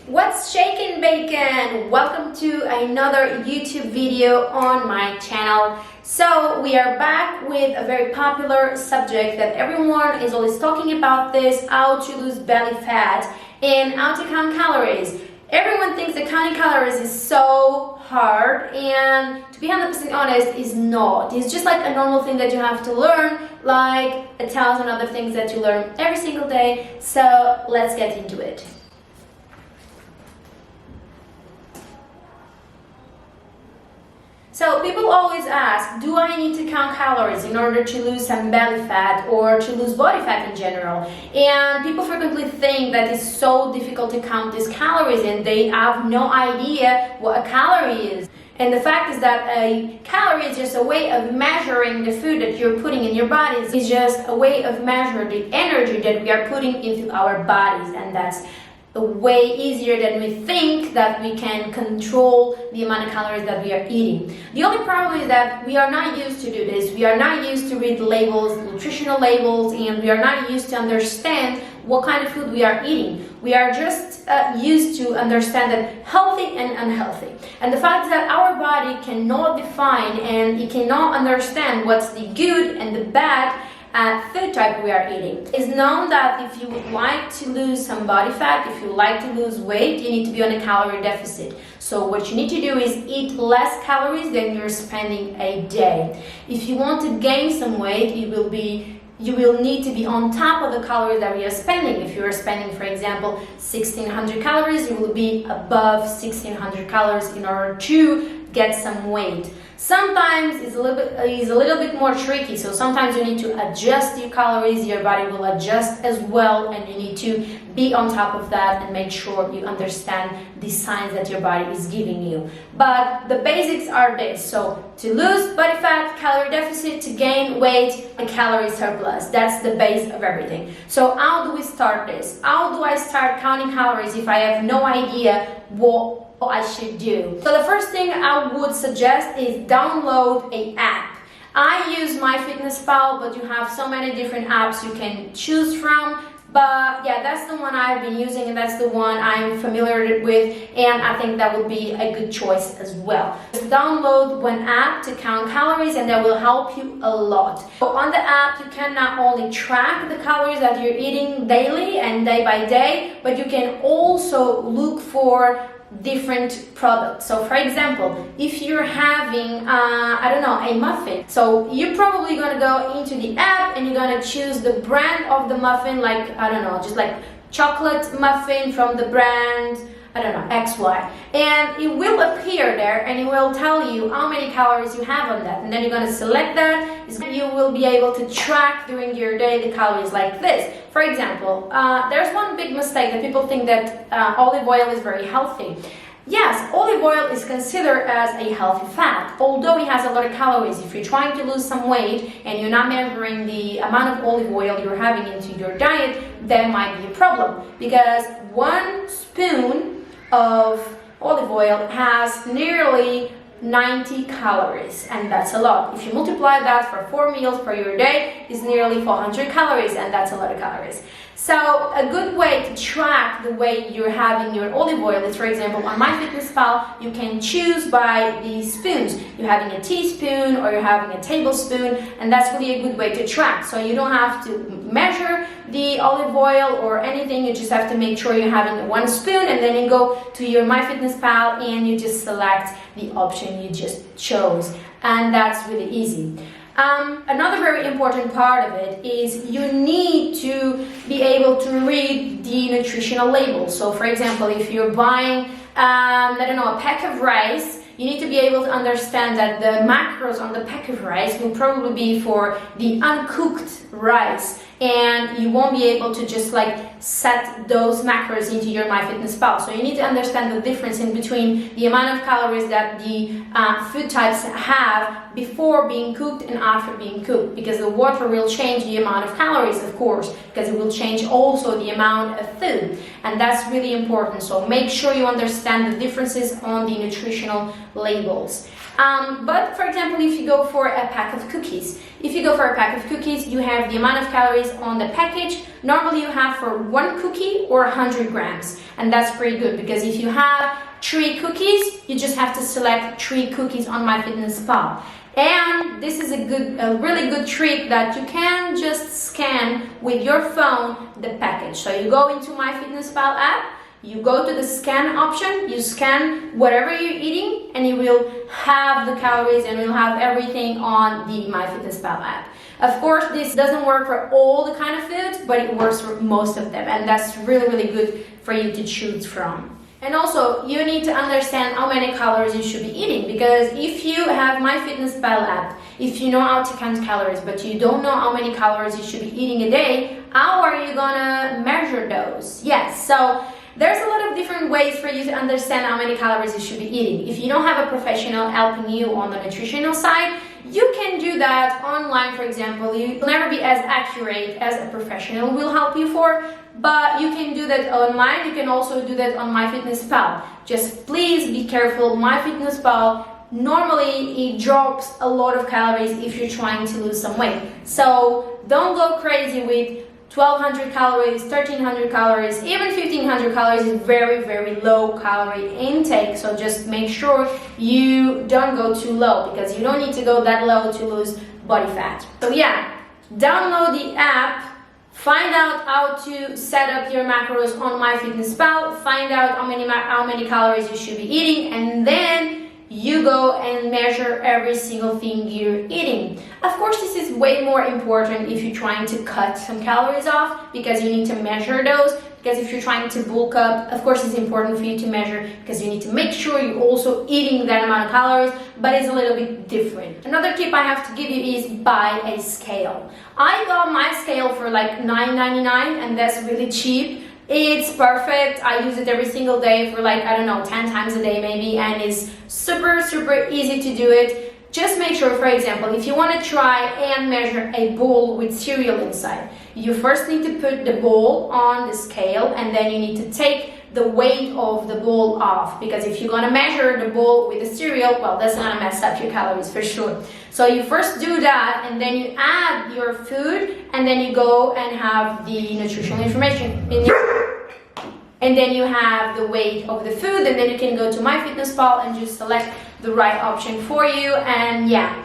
What's shaking, bacon? Welcome to another YouTube video on my channel. So we are back with a very popular subject that everyone is always talking about, this how to lose belly fat and how to count calories. Everyone thinks that counting calories is so hard, and to be 100% honest, is not. It's just like a normal thing that you have to learn, like 1,000 other things that you learn every single day. So let's get into it. So people always ask, do I need to count calories in order to lose some belly fat or to lose body fat in general? And people frequently think that it's so difficult to count these calories and they have no idea what a calorie is. And the fact is that a calorie is just a way of measuring the food that you're putting in your bodies. It's just a way of measuring the energy that we are putting into our bodies, and that's way easier than we think that we can control the amount of calories that we are eating. The only problem is that we are not used to do this. We are not used to read labels, nutritional labels, and we are not used to understand what kind of food we are eating. We are just used to understand that healthy and unhealthy. And the fact that our body cannot define and it cannot understand what's the good and the bad food type we are eating. It's known that if you would like to lose some body fat, if you like to lose weight, you need to be on a calorie deficit. So what you need to do is eat less calories than you're spending a day. If you want to gain some weight, you will need to be on top of the calories that we are spending. If you are spending, for example, 1,600 calories, you will be above 1,600 calories in order to get some weight. Sometimes it's a little bit more tricky, so sometimes you need to adjust your calories, your body will adjust as well, and you need to be on top of that and make sure you understand the signs that your body is giving you. But the basics are this: so to lose body fat, calorie deficit; to gain weight, a calorie surplus. That's the base of everything. So how do we start this? How do I start counting calories if I have no idea what I should do? So the first thing I would suggest is download an app. I use MyFitnessPal, but you have so many different apps you can choose from. But yeah, that's the one I've been using, and that's the one I'm familiar with, and I think that would be a good choice as well. Just download one app to count calories, and that will help you a lot. So on the app, you can not only track the calories that you're eating daily and day by day, but you can also look for different products. So for example, if you're having a muffin, so you're probably gonna go into the app and you're gonna choose the brand of the muffin, like just like chocolate muffin from the brand XY, and it will appear there and it will tell you how many calories you have on that, and then you're going to select that. You will be able to track during your day the calories like this. For example, there's one big mistake that people think that olive oil is very healthy. Yes, olive oil is considered as a healthy fat, although it has a lot of calories. If you're trying to lose some weight and you're not measuring the amount of olive oil you're having into your diet, that might be a problem, because 1 spoon of olive oil has nearly 90 calories, and that's a lot. If you multiply that for 4 meals per your day, is nearly 400 calories, and that's a lot of calories. So a good way to track the way you're having your olive oil is, for example, on MyFitnessPal, you can choose by the spoons. You're having a teaspoon or you're having a tablespoon, and that's really a good way to track. So you don't have to measure the olive oil or anything, you just have to make sure you're having 1 spoon, and then you go to your MyFitnessPal and you just select the option you just chose, and that's really easy. Another very important part of it is you need to be able to read the nutritional labels. So for example, if you're buying a pack of rice, you need to be able to understand that the macros on the pack of rice will probably be for the uncooked rice, and you won't be able to just set those macros into your MyFitnessPal. So you need to understand the difference in between the amount of calories that the food types have before being cooked and after being cooked, because the water will change the amount of calories, of course, because it will change also the amount of food, and that's really important. So make sure you understand the differences on the nutritional labels. But for example, if you go for a pack of cookies, you have the amount of calories on the package. Normally you have for one cookie or 100 grams, and that's pretty good, because if you have 3 cookies, you just have to select 3 cookies on MyFitnessPal. And this is a really good trick that you can just scan with your phone the package. So you go into MyFitnessPal app, you go to the scan option, you scan whatever you're eating, and you will have the calories and you'll have everything on the MyFitnessPal app. Of course, this doesn't work for all the kind of foods, but it works for most of them, and that's really, really good for you to choose from. And also, you need to understand how many calories you should be eating, because if you have MyFitnessPal app, if you know how to count calories, but you don't know how many calories you should be eating a day, how are you gonna measure those? Yes, so there's a lot of different ways for you to understand how many calories you should be eating. If you don't have a professional helping you on the nutritional side, you can do that online, for example. You'll never be as accurate as a professional will help you for, but you can do that online. You can also do that on MyFitnessPal. Just please be careful. MyFitnessPal, normally it drops a lot of calories if you're trying to lose some weight. So don't go crazy with 1200 calories, 1300 calories, even 1500 calories is very, very low calorie intake. So just make sure you don't go too low, because you don't need to go that low to lose body fat. So yeah, download the app, find out how to set up your macros on MyFitnessPal, find out how many calories you should be eating, and then you go and measure every single thing you're eating. Of course, this is way more important if you're trying to cut some calories off, because you need to measure those. Because if you're trying to bulk up, of course it's important for you to measure, because you need to make sure you're also eating that amount of calories, but it's a little bit different. Another tip I have to give you is buy a scale. I got my scale for like $9.99, and that's really cheap. It's perfect. I use it every single day for like, I don't know, 10 times a day maybe, and it's super, super easy to do it. Just make sure, for example, if you want to try and measure a bowl with cereal inside, you first need to put the bowl on the scale, and then you need to take the weight of the bowl off, because if you're going to measure the bowl with the cereal, well, that's going to mess up your calories for sure. So you first do that, and then you add your food, and then you go and have the nutritional information in your, and then you have the weight of the food, and then you can go to MyFitnessPal and just select the right option for you. And yeah,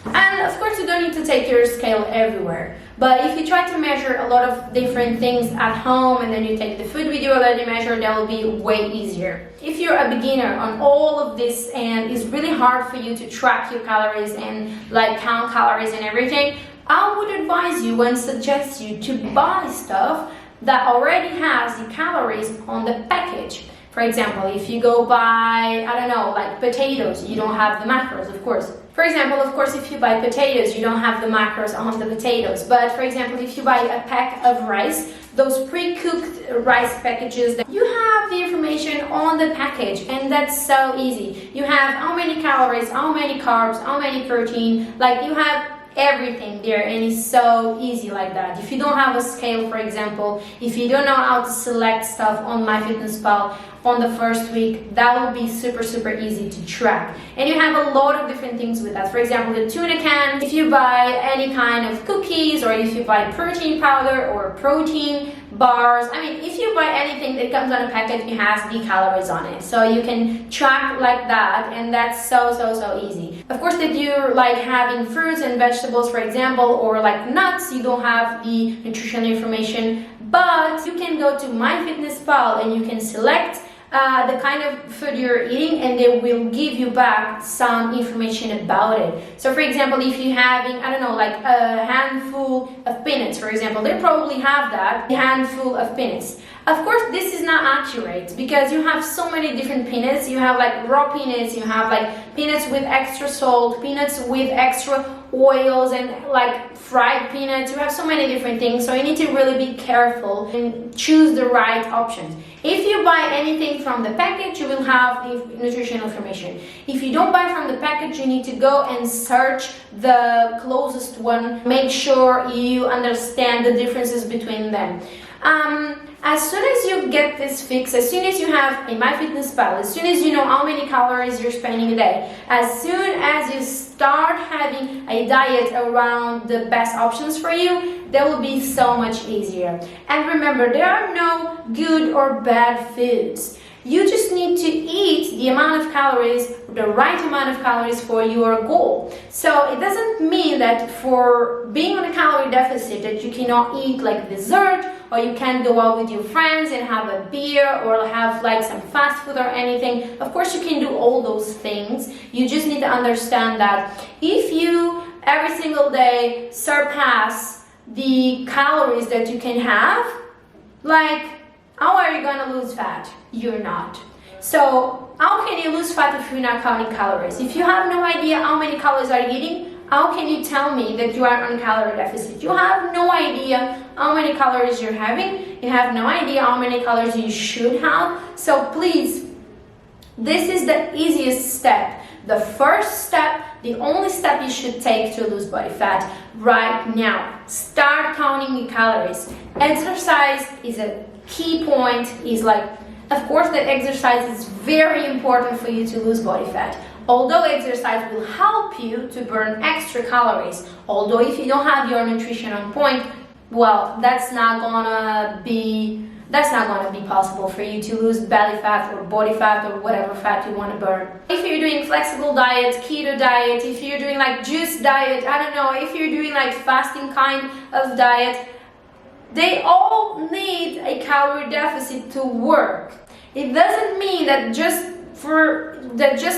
and of course you don't need to take your scale everywhere, but if you try to measure a lot of different things at home, and then you take the food with you already measured, that will be way easier. If you're a beginner on all of this and it's really hard for you to track your calories and like count calories and everything, I would advise you and suggest you to buy stuff that already has the calories on the package. For example, if you go buy, I don't know, like potatoes, you don't have the macros, of course. For example, of course, if you buy potatoes, you don't have the macros on the potatoes. But for example, if you buy a pack of rice, those pre-cooked rice packages, you have the information on the package, and that's so easy. You have how many calories, how many carbs, how many protein, like you have everything there, and it's so easy like that. If you don't have a scale, for example, if you don't know how to select stuff on MyFitnessPal on the first week, that will be super, super easy to track. And you have a lot of different things with that. For example, the tuna can, if you buy any kind of cookies, or if you buy protein powder or protein bars, I mean, if you buy anything that comes on a package, it has the calories on it. So you can track like that, and that's so, so, so easy. Of course, if you're like having fruits and vegetables, for example, or like nuts, you don't have the nutritional information, but you can go to MyFitnessPal and you can select the kind of food you're eating, and they will give you back some information about it. So for example, if you're having, I don't know, like a handful of peanuts, for example, they probably have that, a handful of peanuts. Of course, this is not accurate, because you have so many different peanuts. You have like raw peanuts, you have like peanuts with extra salt, peanuts with extra oils, and like fried peanuts. You have so many different things, so you need to really be careful and choose the right options. If you buy anything from the package, you will have the nutritional information. If you don't buy from the package, you need to go and search the closest one. Make sure you understand the differences between them. as soon as you get this fix, as soon as you have a MyFitnessPal, as soon as you know how many calories you're spending a day, as soon as you start having a diet around the best options for you, that will be so much easier. And remember, there are no good or bad foods. You just need to eat the amount of calories, the right amount of calories for your goal. So it doesn't mean that for being on a calorie deficit that you cannot eat like dessert, or you can't go out with your friends and have a beer or have like some fast food or anything. Of course you can do all those things. You just need to understand that if you every single day surpass the calories that you can have, like, how are you gonna lose fat? You're not. So how can you lose fat if you're not counting calories? If you have no idea how many calories are you eating, how can you tell me that you are on calorie deficit? You have no idea how many calories you're having. You have no idea how many calories you should have. So please, this is the easiest step. The first step, the only step you should take to lose body fat right now. Start counting your calories. Exercise is a key point. Is like, of course, that exercise is very important for you to lose body fat. Although exercise will help you to burn extra calories, although if you don't have your nutrition on point, well, that's not gonna be possible for you to lose belly fat or body fat or whatever fat you want to burn. If you're doing flexible diet, keto diet, if you're doing like juice diet, I don't know, if you're doing like fasting kind of diet, they all need a calorie deficit to work. It doesn't mean that just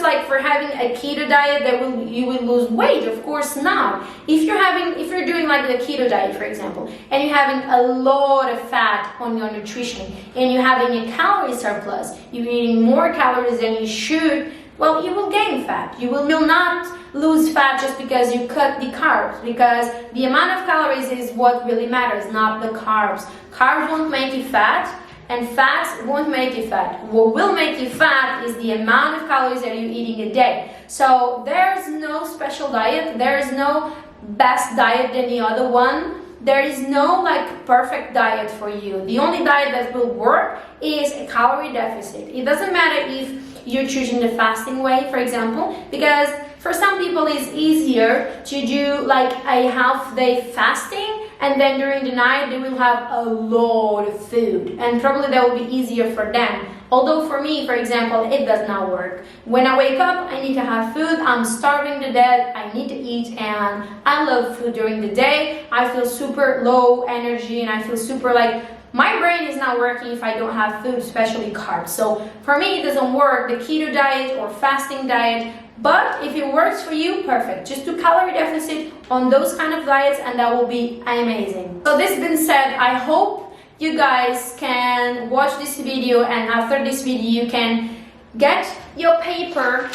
like for having a keto diet that you will lose weight. Of course not. If you're doing like the keto diet, for example, and you're having a lot of fat on your nutrition and you're having a calorie surplus, you're eating more calories than you should, well, you will gain fat. You will not lose fat just because you cut the carbs, because the amount of calories is what really matters, not the carbs. Carbs won't make you fat, and fats won't make you fat. What will make you fat is the amount of calories that you're eating a day. So there's no special diet. There is no best diet than the other one. There is no like perfect diet for you. The only diet that will work is a calorie deficit. It doesn't matter if you're choosing the fasting way, for example, because for some people it's easier to do like a half-day fasting, and then during the night they will have a lot of food, and probably that will be easier for them. Although for me, for example, it does not work. When I wake up, I need to have food. I'm starving to death. I need to eat, and I love food during the day. I feel super low energy, and I feel super like my brain is not working if I don't have food, especially carbs. So for me, it doesn't work, the keto diet or fasting diet. But if it works for you, perfect. Just do calorie deficit on those kind of diets, and that will be amazing. So this being said, I hope you guys can watch this video, and after this video you can get your paper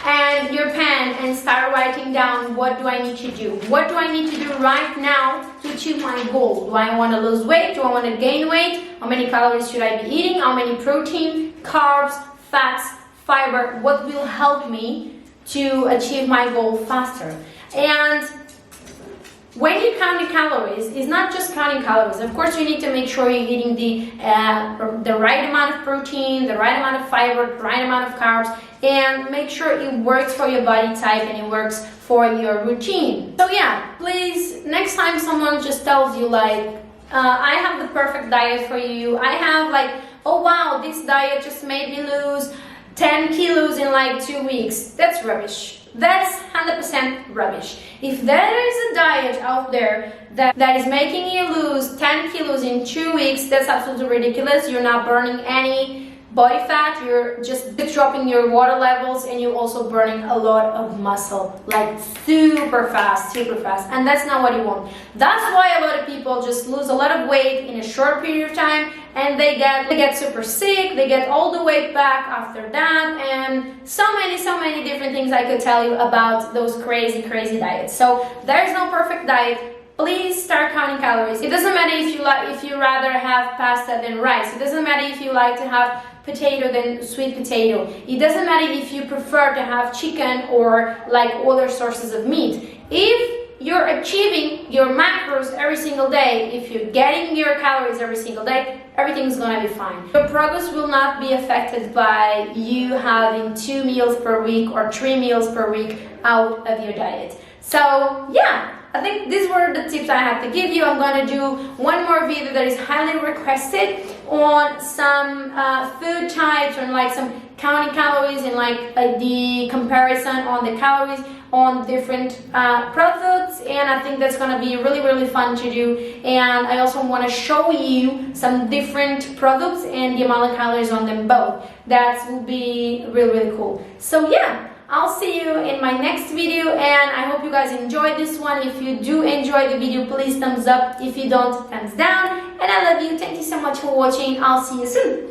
and your pen and start writing down, what do I need to do? What do I need to do right now to achieve my goal? Do I want to lose weight? Do I want to gain weight? How many calories should I be eating? How many protein, carbs, fats, fiber? What will help me to achieve my goal faster? And when you count the calories, it's not just counting calories. Of course, you need to make sure you're eating the right amount of protein, the right amount of fiber, the right amount of carbs, and make sure it works for your body type and it works for your routine. So yeah, please, next time someone just tells you like, I have the perfect diet for you, I have like, oh wow, this diet just made me lose 10 kilos in like 2 weeks. That's rubbish. That's 100% rubbish. If there is a diet out there that is making you lose 10 kilos in 2 weeks, that's absolutely ridiculous. You're not burning any body fat, you're just dropping your water levels, and you're also burning a lot of muscle, like super fast, and that's not what you want. That's why a lot of people just lose a lot of weight in a short period of time, and they get super sick, they get all the weight back after that, and so many different things I could tell you about those crazy diets. So there's no perfect diet. Please start counting calories. It doesn't matter if you rather have pasta than rice. It doesn't matter if you like to have potato than sweet potato. It doesn't matter if you prefer to have chicken or like other sources of meat. If you're achieving your macros every single day, if you're getting your calories every single day, everything's gonna be fine. Your progress will not be affected by you having 2 meals per week or 3 meals per week out of your diet. So yeah, I think these were the tips I have to give you. I'm gonna do one more video that is highly requested on some food types, and like some counting calories and like the comparison on the calories on different products, and I think that's gonna be really fun to do. And I also want to show you some different products and the amount of calories on them both. That will be really cool. So yeah, I'll see you in my next video, and I hope you guys enjoyed this one. If you do enjoy the video, please thumbs up. If you don't, thumbs down. And I love you. Thank you so much for watching. I'll see you soon.